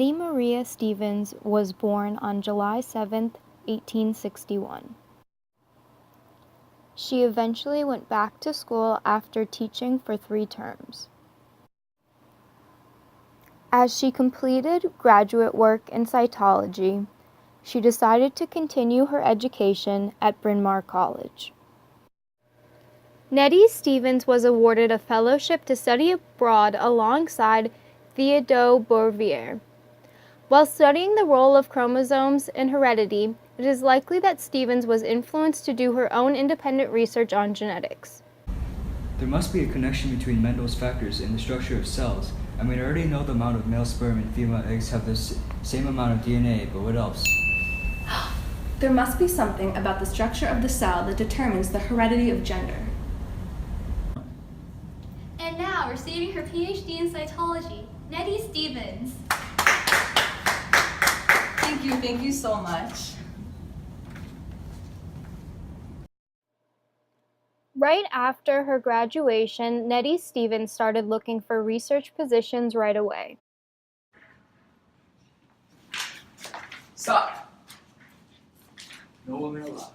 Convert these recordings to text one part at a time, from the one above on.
Nettie Maria Stevens was born on July 7, 1861. She eventually went back to school after teaching for 3 terms. As she completed graduate work in cytology, she decided to continue her education at Bryn Mawr College. Nettie Stevens was awarded a fellowship to study abroad alongside Theodore Bouvier. While studying the role of chromosomes in heredity, it is likely that Stevens was influenced to do her own independent research on genetics. There must be a connection between Mendel's factors in the structure of cells. I mean, I already know the amount of male sperm and female eggs have the same amount of DNA, but what else? There must be something about the structure of the cell that determines the heredity of gender. And now, receiving her PhD in cytology, Nettie Stevens. Thank you so much. Right after her graduation, Nettie Stevens started looking for research positions right away. Stop. No women allowed.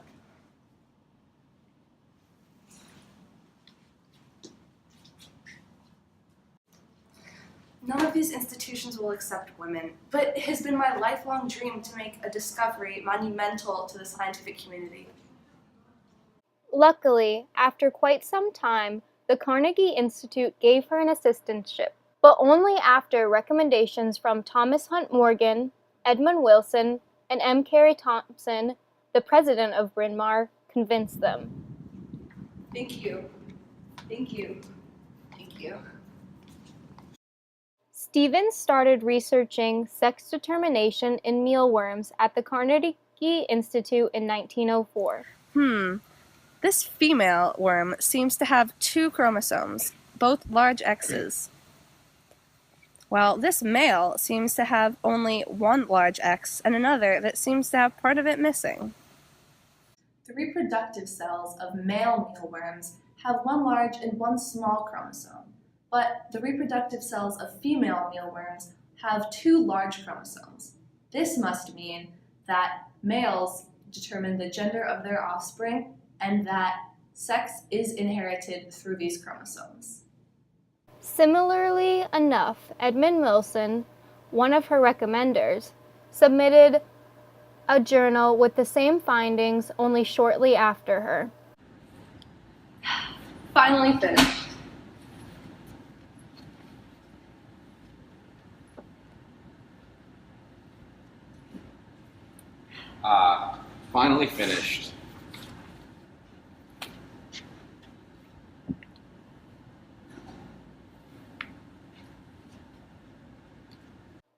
None of these institutions will accept women, but it has been my lifelong dream to make a discovery monumental to the scientific community. Luckily, after quite some time, the Carnegie Institute gave her an assistantship, but only after recommendations from Thomas Hunt Morgan, Edmund Wilson, and M. Carey Thompson, the president of Bryn Mawr, convinced them. Thank you. Thank you. Thank you. Stevens started researching sex determination in mealworms at the Carnegie Institute in 1904. This female worm seems to have 2 chromosomes, both large X's, while this male seems to have only 1 large X and another that seems to have part of it missing. The reproductive cells of male mealworms have 1 large and 1 small chromosome, but the reproductive cells of female mealworms have 2 large chromosomes. This must mean that males determine the gender of their offspring and that sex is inherited through these chromosomes. Similarly enough, Edmund Wilson, one of her recommenders, submitted a journal with the same findings only shortly after her. Finally finished. Finally finished.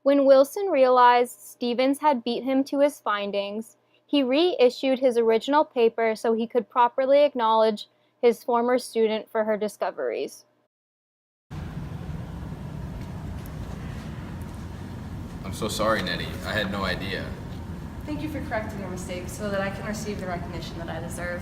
When Wilson realized Stevens had beat him to his findings, he reissued his original paper so he could properly acknowledge his former student for her discoveries. I'm so sorry, Nettie. I had no idea. Thank you for correcting your mistakes so that I can receive the recognition that I deserve.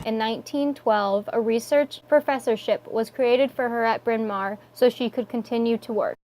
In 1912, a research professorship was created for her at Bryn Mawr so she could continue to work.